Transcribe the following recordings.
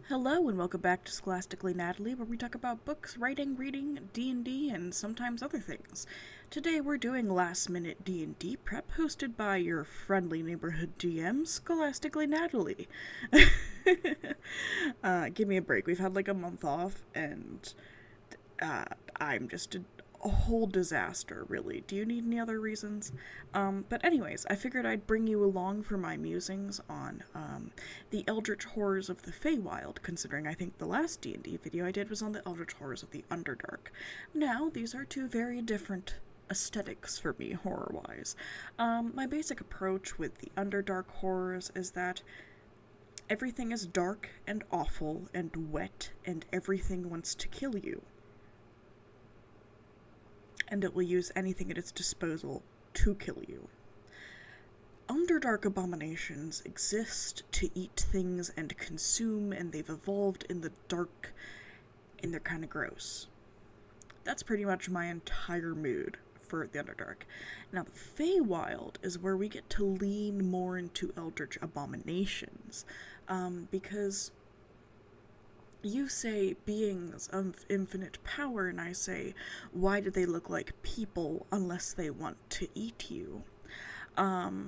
Hello and welcome back to Scholastically Natalie, where we talk about books, writing, reading, D&D, and sometimes other things. Today we're doing last-minute D&D prep, hosted by your friendly neighborhood DM, Scholastically Natalie. Give me a break. We've had like a month off, and I'm just a whole disaster, really. Do you need any other reasons? But anyways, I figured I'd bring you along for my musings on the Eldritch horrors of the Feywild, considering I think the last D&D video I did was on the Eldritch horrors of the Underdark. Now, these are two very different aesthetics for me, horror-wise. My basic approach with the Underdark horrors is that everything is dark and awful and wet, and everything wants to kill you. And it will use anything at its disposal to kill you. Underdark abominations exist to eat things and consume, and they've evolved in the dark, and they're kind of gross. That's pretty much my entire mood for the Underdark. Now, the Feywild is where we get to lean more into Eldritch abominations, because you say beings of infinite power, and I say, why do they look like people unless they want to eat you? Or,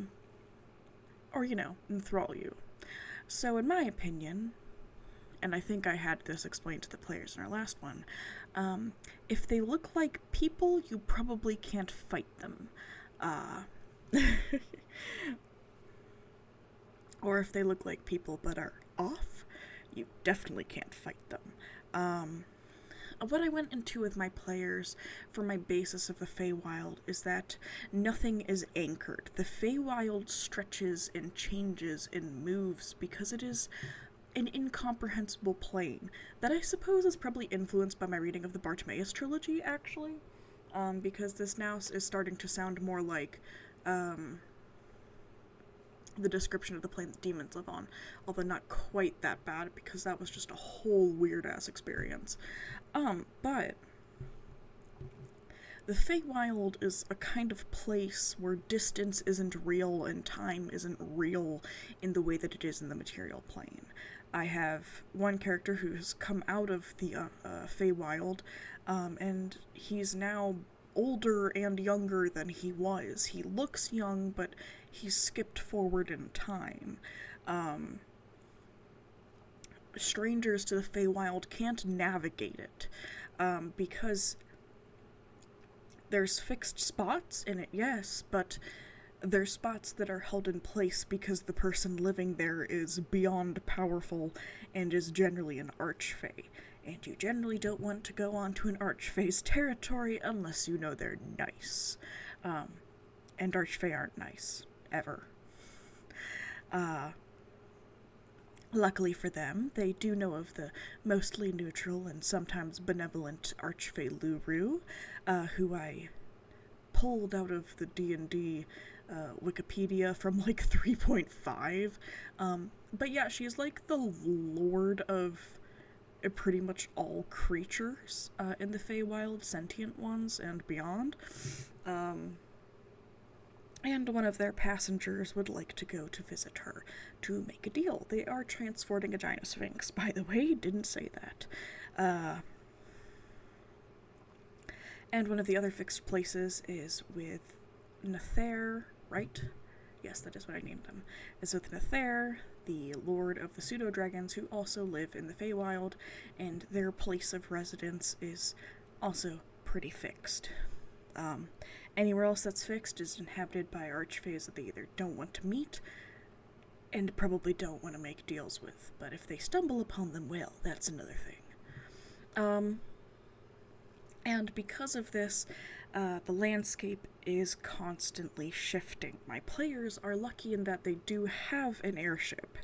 enthrall you. So, in my opinion, and I think I had this explained to the players in our last one, if they look like people, you probably can't fight them. Or if they look like people but are off, you definitely can't fight them. What I went into with my players for my basis of the Feywild is that nothing is anchored. The Feywild stretches and changes and moves because it is an incomprehensible plane that I suppose is probably influenced by my reading of the Bartimaeus trilogy, actually, because this now is starting to sound more like the description of the plane that demons live on, although not quite that bad, because that was just a whole weird-ass experience. But the Feywild is a kind of place where distance isn't real and time isn't real in the way that it is in the material plane. I have one character who's come out of the Feywild, and he's now older and younger than he was. He looks young, but he's skipped forward in time. Strangers to the Feywild can't navigate it, because there's fixed spots in it, yes, but there's spots that are held in place because the person living there is beyond powerful and is generally an archfey. And you generally don't want to go onto an archfey's territory unless you know they're nice. And archfey aren't nice. Ever. Luckily for them, they do know of the mostly neutral and sometimes benevolent archfey Luru, who I pulled out of the D&D Wikipedia from like 3.5. But yeah, she's like the lord of pretty much all creatures in the Feywild, sentient ones and beyond. And one of their passengers would like to go to visit her to make a deal. They are transporting a giant sphinx, by the way, didn't say that. And one of the other fixed places is with Nether, right? Yes, that is what I named them. Is with Nether, the lord of the pseudo-dragons, who also live in the Feywild, and their place of residence is also pretty fixed. Anywhere else that's fixed is inhabited by archfays that they either don't want to meet and probably don't want to make deals with. But if they stumble upon them, well, that's another thing. And because of this, the landscape is constantly shifting. My players are lucky in that they do have an airship,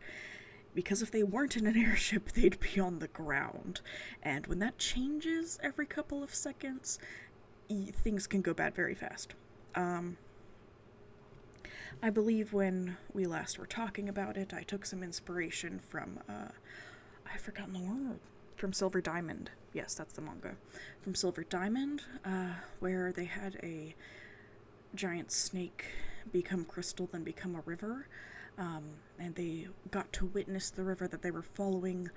because if they weren't in an airship, they'd be on the ground. And when that changes every couple of seconds, things can go bad very fast. I believe when we last were talking about it, I took some inspiration from, I've forgotten the word, from Silver Diamond. Yes, that's the manga. From Silver Diamond, where they had a giant snake become crystal, then become a river. And they got to witness the river that they were following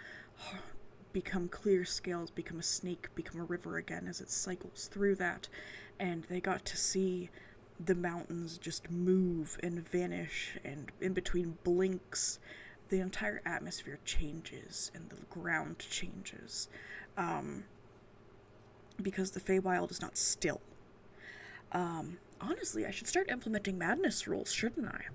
become clear scales, become a snake, become a river again as it cycles through that. And they got to see the mountains just move and vanish, and in between blinks, the entire atmosphere changes and the ground changes. Because the Feywild is not still. Honestly, I should start implementing madness rules, shouldn't I?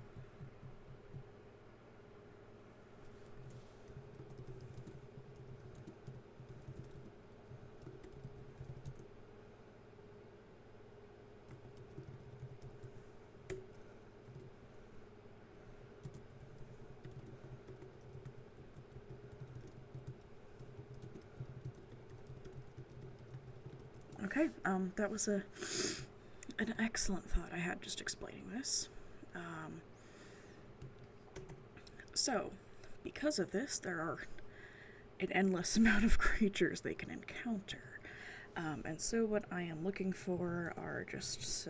Okay, that was an excellent thought I had just explaining this. So, because of this, there are an endless amount of creatures they can encounter. And so what I am looking for are just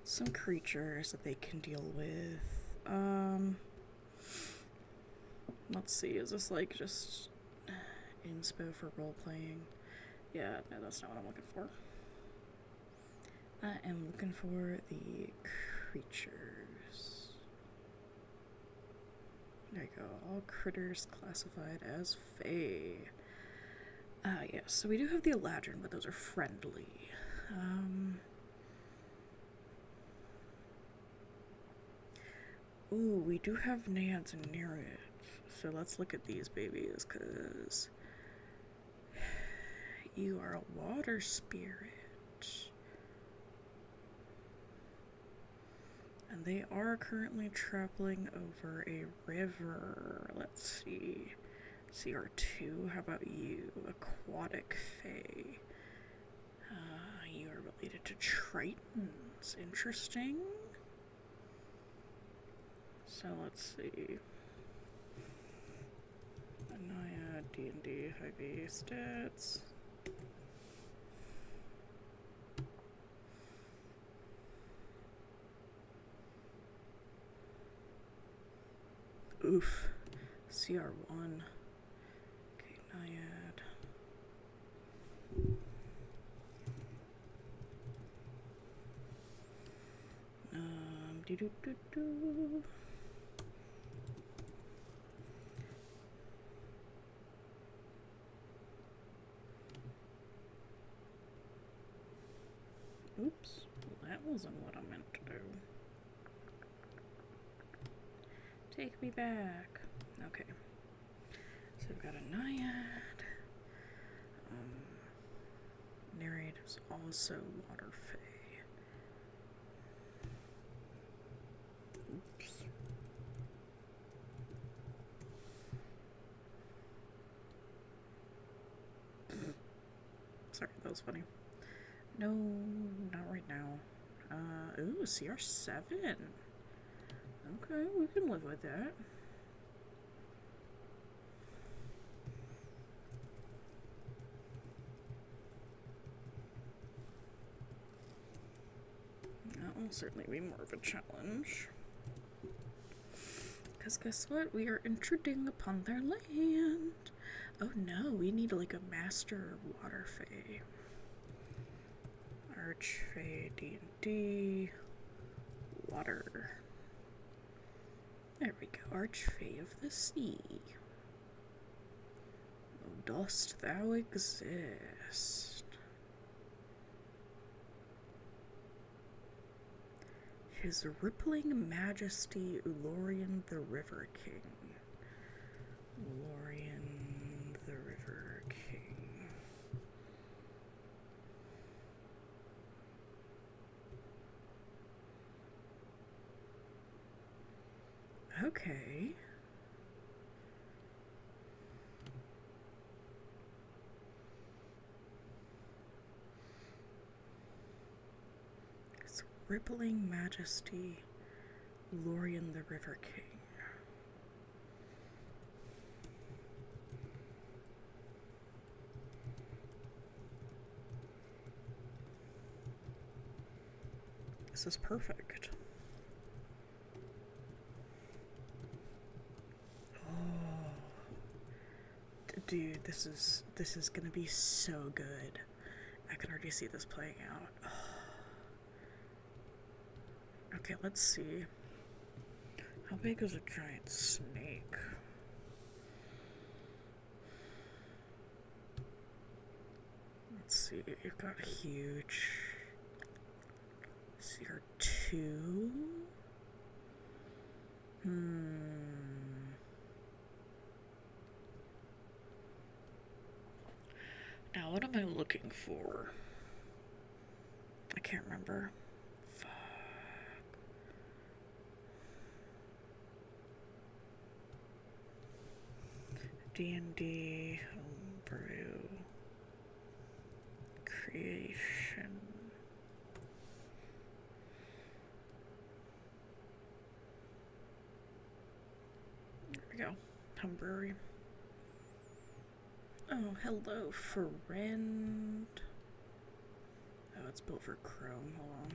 some creatures that they can deal with. Let's see, is this like just inspo for role-playing? Yeah, no, that's not what I'm looking for. I am looking for the creatures. There you go, all critters classified as Fey. Yes, so we do have the Eladrin, but those are friendly. Ooh, we do have Naiads and Nereids. So let's look at these babies, because you are a water spirit. And they are currently traveling over a river. Let's see. CR2, how about you? Aquatic Fae. You are related to Tritons. Interesting. So let's see. Naiad, D&D, heavy stats. Oof. CR1. Okay, Naiad. Do-do-do-do. Oops, well, that wasn't what I meant to do. Take me back. Okay. So we've got a Naiad. Nereid is also water fae. Oops. Sorry, that was funny. No, not right now. Ooh, CR7. Okay, we can live with that. That will certainly be more of a challenge. Because guess what? We are intruding upon their land. Oh no, we need like a master water fae. Archfey D&D water. There we go, Archfey of the sea. Oh, dost thou exist? His rippling majesty, Ulorian the River King. Ulorian the River King. Okay. His rippling majesty, Ulorian the River King. This is perfect. Oh, dude, this is gonna be so good. I can already see this playing out. Okay, let's see. How big is a giant snake? Let's see, you've got huge. CR2? Now, what am I looking for? I can't remember. Fuck. D&D homebrew creation. There we go. Homebrewery. Oh, hello, friend. Oh, it's built for Chrome. Hold on.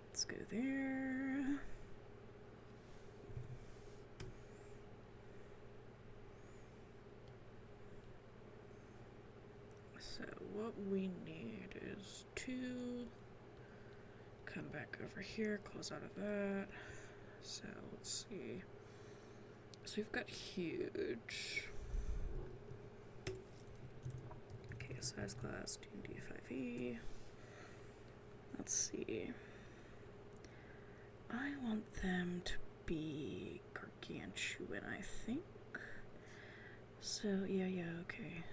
Let's go there. So what we need is to come back over here, close out of that. So let's see. So we've got huge. Okay, size class D&D 5e. Let's see. I want them to be gargantuan, I think. So yeah, okay.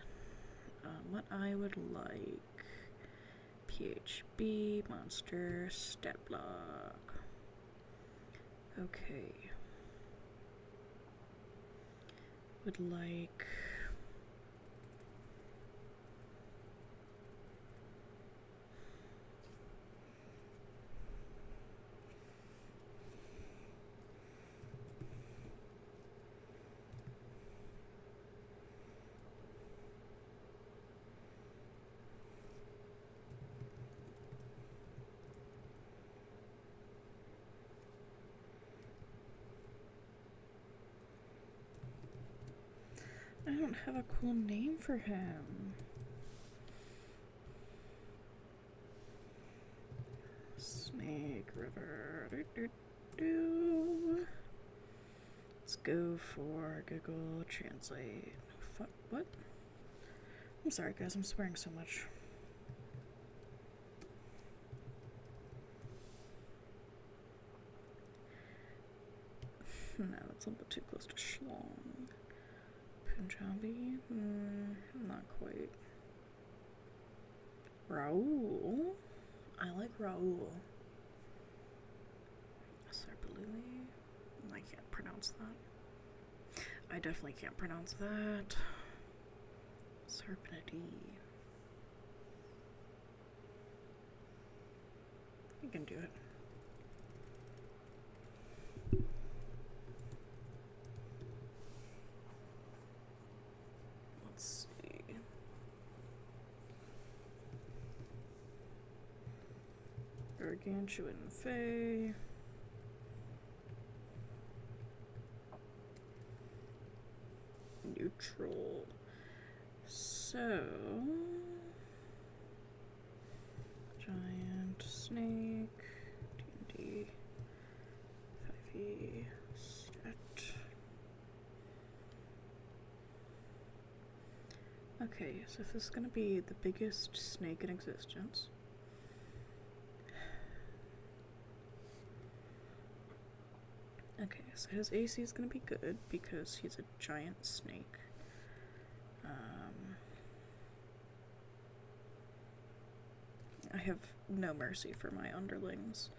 What I would like: PHB, monster, stat block. Okay. Would like. I don't have a cool name for him. Snake River. Let's go for Google Translate. Fuck, what? I'm sorry, guys, I'm swearing so much. No, that's a little bit too close to schlong. Punjabi? Not quite. Raoul? I like Raoul. Serpalili? I can't pronounce that. I definitely can't pronounce that. Serpentine. You can do it. Let's see. Gargantuan Fey. Neutral. So, giant snake, D&D, 5e, stat. Okay, so if this is going to be the biggest snake in existence, okay, so his AC is going to be good because he's a giant snake. I have no mercy for my underlings.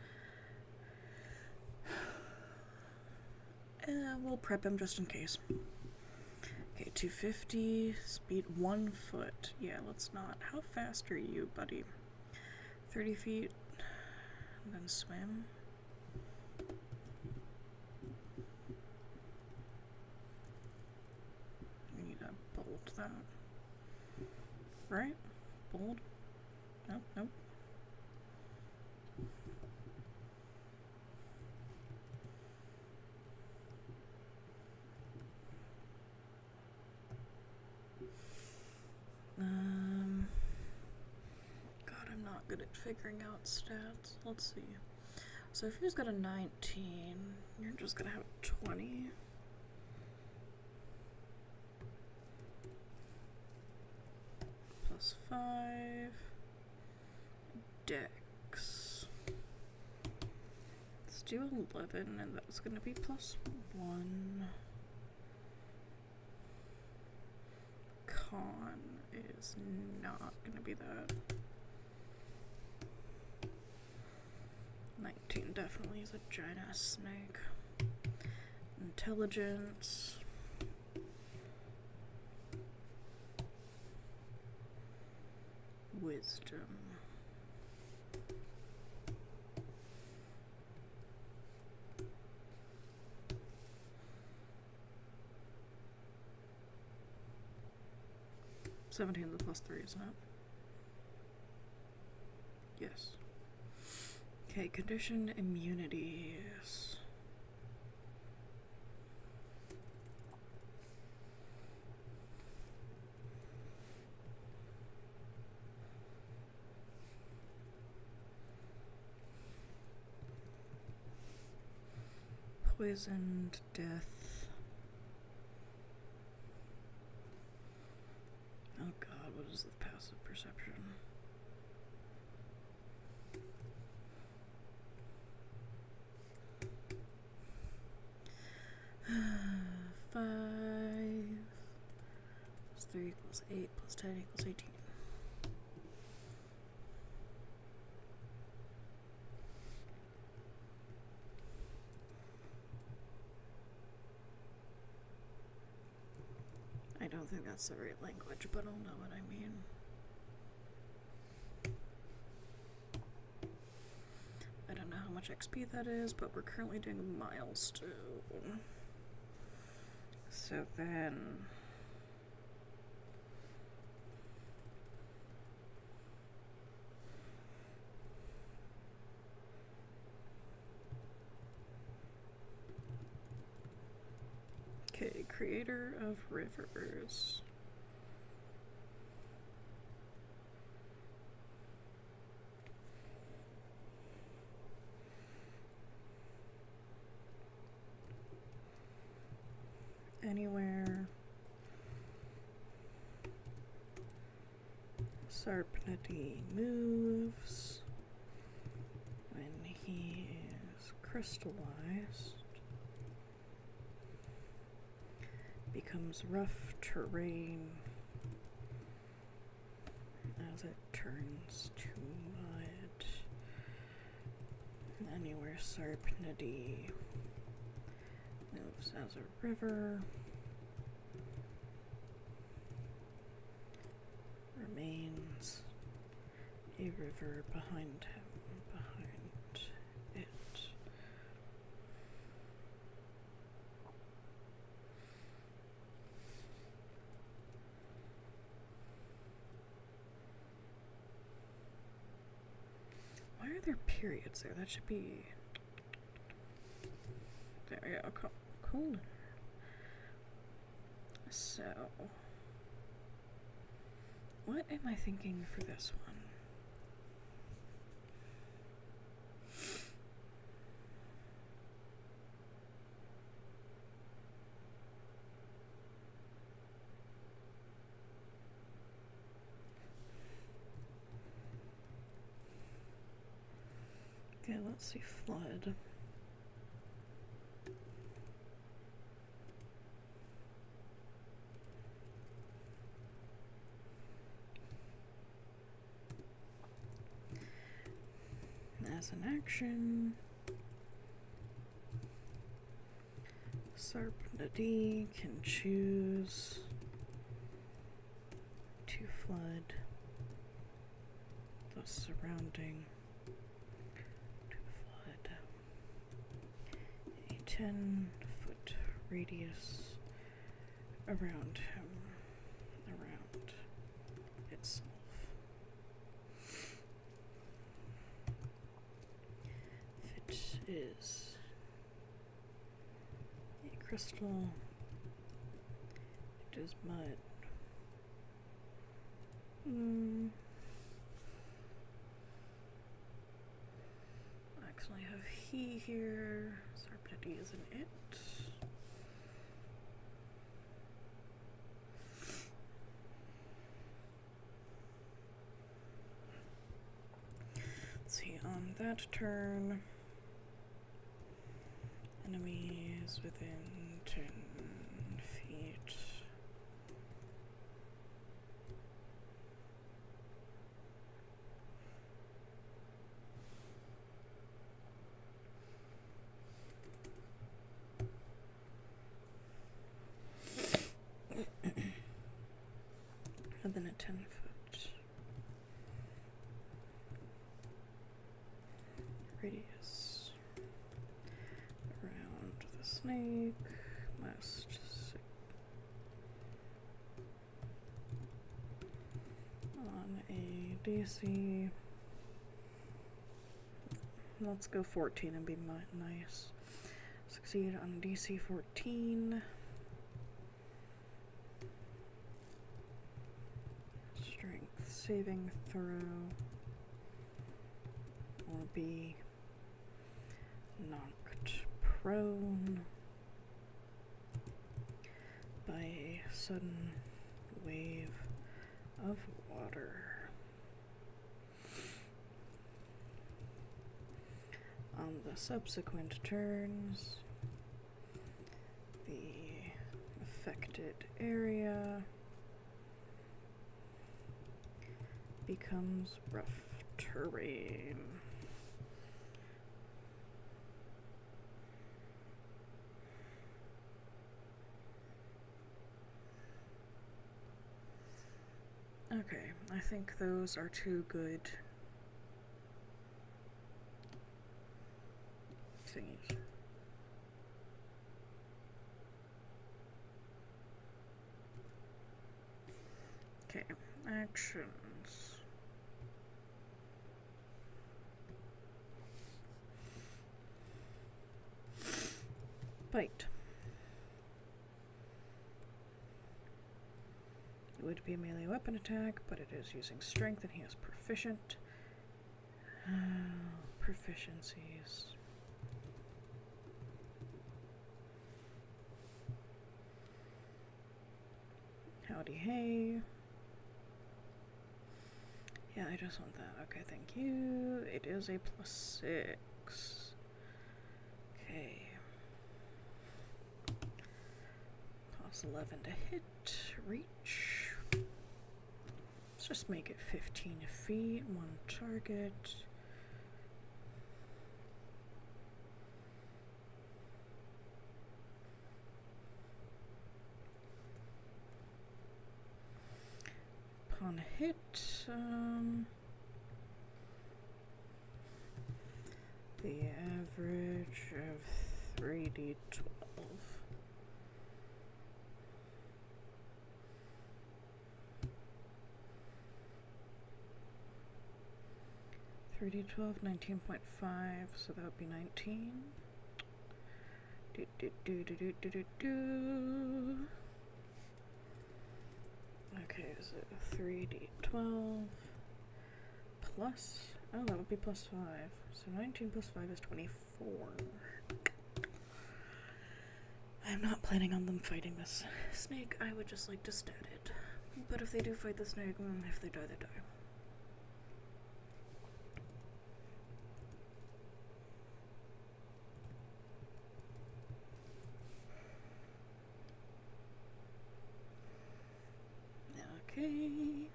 We'll prep him just in case. Okay, 250, speed 1 foot. Yeah, let's not. How fast are you, buddy? 30 feet, and then swim. We need to bolt that. right? Bold? Nope, nope. God, I'm not good at figuring out stats. Let's see. So if you've got a 19, you're just gonna have a 20. Plus 5. Dex. Let's do 11, and that's gonna be plus 1. Con is not gonna be that. 19 definitely is a giant ass snake. Intelligence. Wisdom. Seventeen is a plus 3, isn't it? Yes. Okay, condition immunities. Poisoned, death. Oh god, what is the passive perception? Five plus 3 equals 8 plus 10 equals 18. I don't think that's the right language, but I'll know what I mean. I don't know how much XP that is, but we're currently doing a milestone. So then... Okay, creator of rivers. Anywhere Sarpnity moves when he is crystallized, becomes rough terrain as it turns to mud. Anywhere Sarpnity moves as a river, remains a river behind him, behind it. Why are there periods there? That should be... There we go. Cool. So, what am I thinking for this one? Okay, let's see, flood. As an action, Sarpnity can choose to flood the surrounding, to flood a 10-foot radius around him, around it. itself. If it is a crystal, it is mud. Actually, I have he here. Serpentity isn't it. Let's see, on that turn, enemies within 10 feet. Within a 10-foot radius around the snake must on a DC. Let's go 14 and be nice. Succeed on DC 14. Strength saving throw, or be knocked prone by a sudden wave of water. On the subsequent turns, the affected area becomes rough terrain. Okay, I think those are two good thingies. Okay, actions. Bite. It would be a melee weapon attack, but it is using strength and he is proficient. Proficiencies. Howdy hey. Yeah, I just want that. Okay, thank you. It is a +6. Okay. +11 to hit. Reach. Let's just make it 15 feet. One target. Upon hit, the average of 3d12. 3d12, 19.5, so that would be 19. Okay, so 3d12 plus, oh, that would be +5. So 19 plus 5 is 24. I'm not planning on them fighting this snake. I would just like to stat it. But if they do fight the snake, if they die, they die. Okay,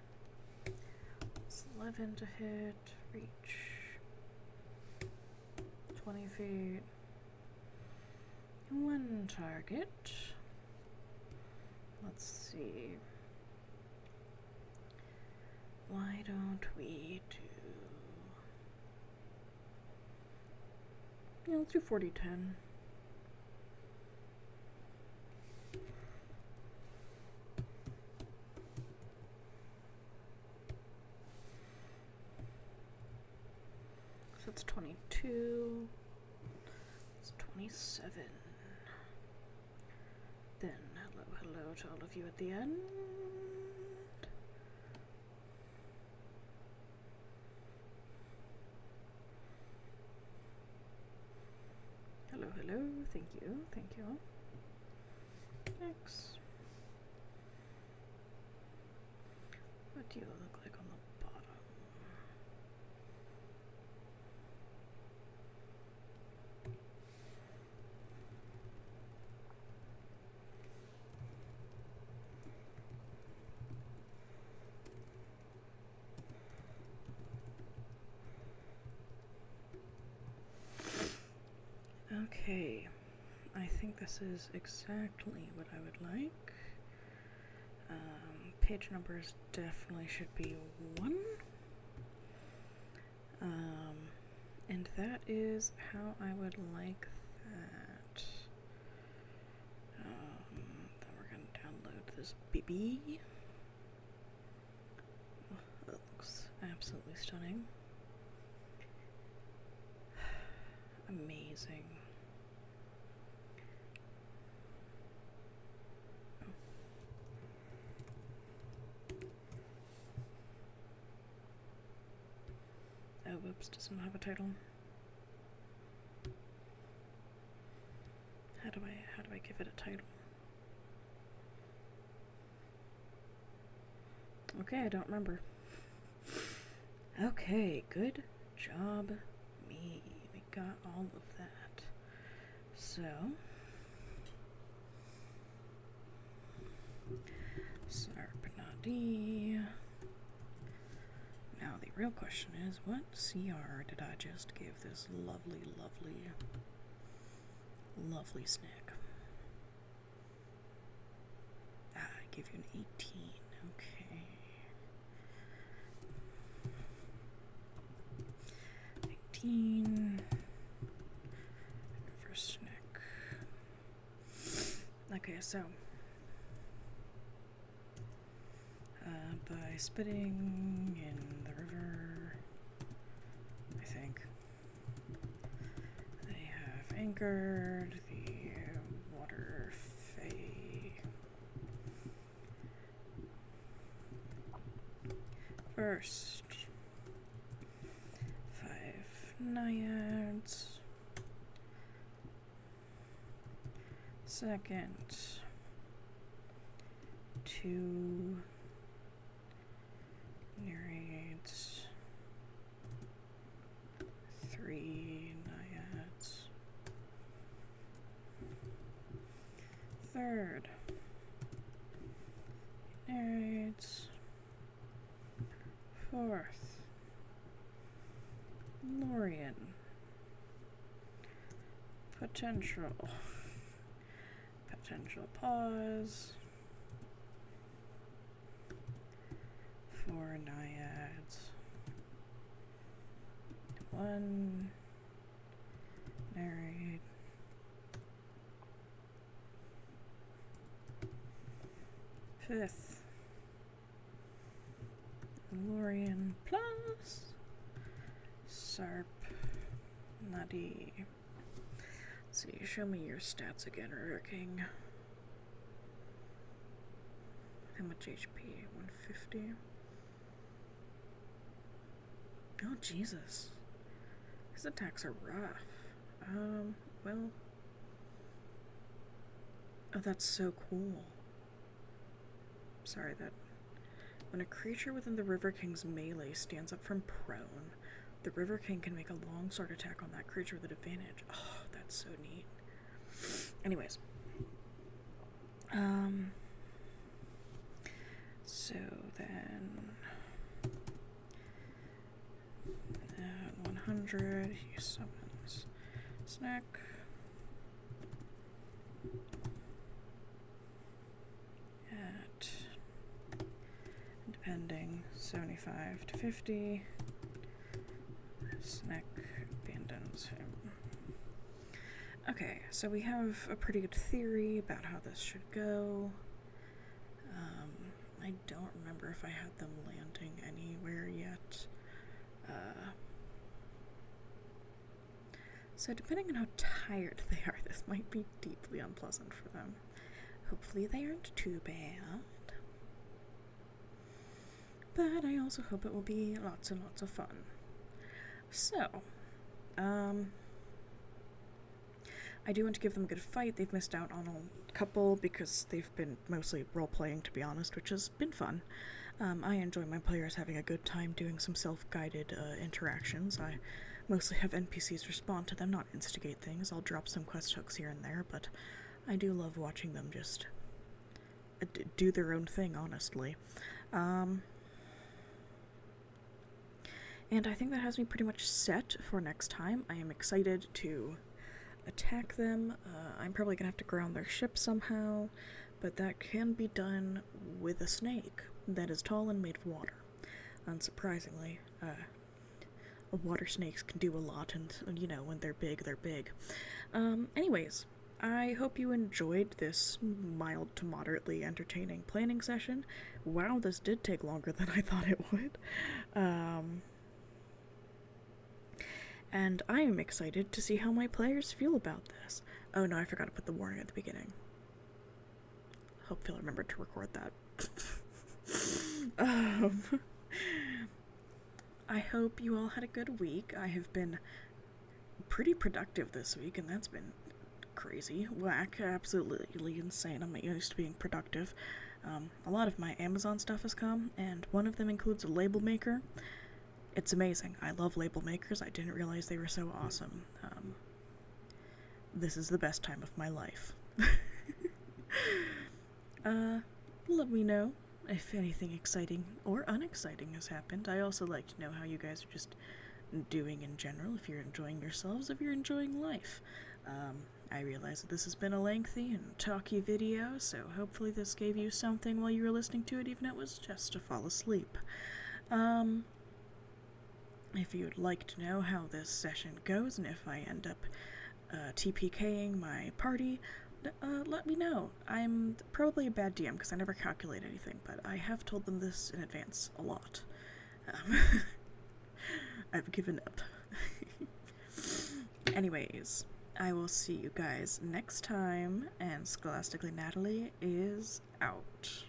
it's 11 to hit, reach, 20 feet, one target. Let's see, why don't we do, yeah, let's do 40-10. that's 22. It's 27. Then, hello to all of you at the end. Hello, thank you. Thanks. What do you look like on the bottom? Okay, I think this is exactly what I would like. Page numbers definitely should be 1. And that is how I would like that. Then we're going to download this BB. Oh, that looks absolutely stunning. Amazing. Oh, whoops, doesn't have a title. How do I give it a title? Okay, I don't remember. Okay, good job, me. We got all of that. So, Sarpanadi. Now the real question is, what CR did I just give this lovely snack? I gave you an 18. Okay. 18 for snack. Okay, so by spitting in the river, I think they have anchored the water fey. First, 5 naiads. Second, 2 nereids. 3 naiads. Third, nereids. Fourth, Lorien. Potential pause. 4 naiads. 1 nereid. Fifth, Lorien plus Sarp Nadi. Let's see, show me your stats again, River King. How much HP? 150? Oh, Jesus. His attacks are rough. Well. Oh, that's so cool. Sorry, that. When a creature within the River King's melee stands up from prone, the River King can make a longsword attack on that creature with an advantage. Oh, that's so neat. Anyways. So then... At 100, he summons Snack. At... Depending, 75 to 50. Snack abandons him. Okay, so we have a pretty good theory about how this should go. I don't remember if I had them landing anywhere yet. So depending on how tired they are, this might be deeply unpleasant for them. Hopefully they aren't too bad. But I also hope it will be lots and lots of fun. So, I do want to give them a good fight. They've missed out on a couple because they've been mostly role-playing, to be honest, which has been fun. I enjoy my players having a good time doing some self-guided interactions. I mostly have NPCs respond to them, not instigate things. I'll drop some quest hooks here and there, but I do love watching them just do their own thing, honestly. And I think that has me pretty much set for next time. I am excited to attack them. I'm probably gonna have to ground their ship somehow, but that can be done with a snake that is tall and made of water. Unsurprisingly, water snakes can do a lot, and you know, when they're big, they're big. Anyways, I hope you enjoyed this mild to moderately entertaining planning session. Wow, this did take longer than I thought it would. And I am excited to see how my players feel about this. Oh no, I forgot to put the warning at the beginning. Hope you'll remember to record that. I hope you all had a good week. I have been pretty productive this week, and that's been crazy. Whack, absolutely insane. I'm not used to being productive. A lot of my Amazon stuff has come, and one of them includes a label maker. It's amazing. I love label makers. I didn't realize they were so awesome. This is the best time of my life. Let me know if anything exciting or unexciting has happened. I also like to know how you guys are just doing in general, if you're enjoying yourselves, if you're enjoying life. I realize that this has been a lengthy and talky video, so hopefully this gave you something while you were listening to it, even if it was just to fall asleep. If you'd like to know how this session goes and if I end up TPKing my party, let me know. I'm probably a bad DM because I never calculate anything, but I have told them this in advance a lot. I've given up. Anyways, I will see you guys next time, and Scholastically Natalie is out.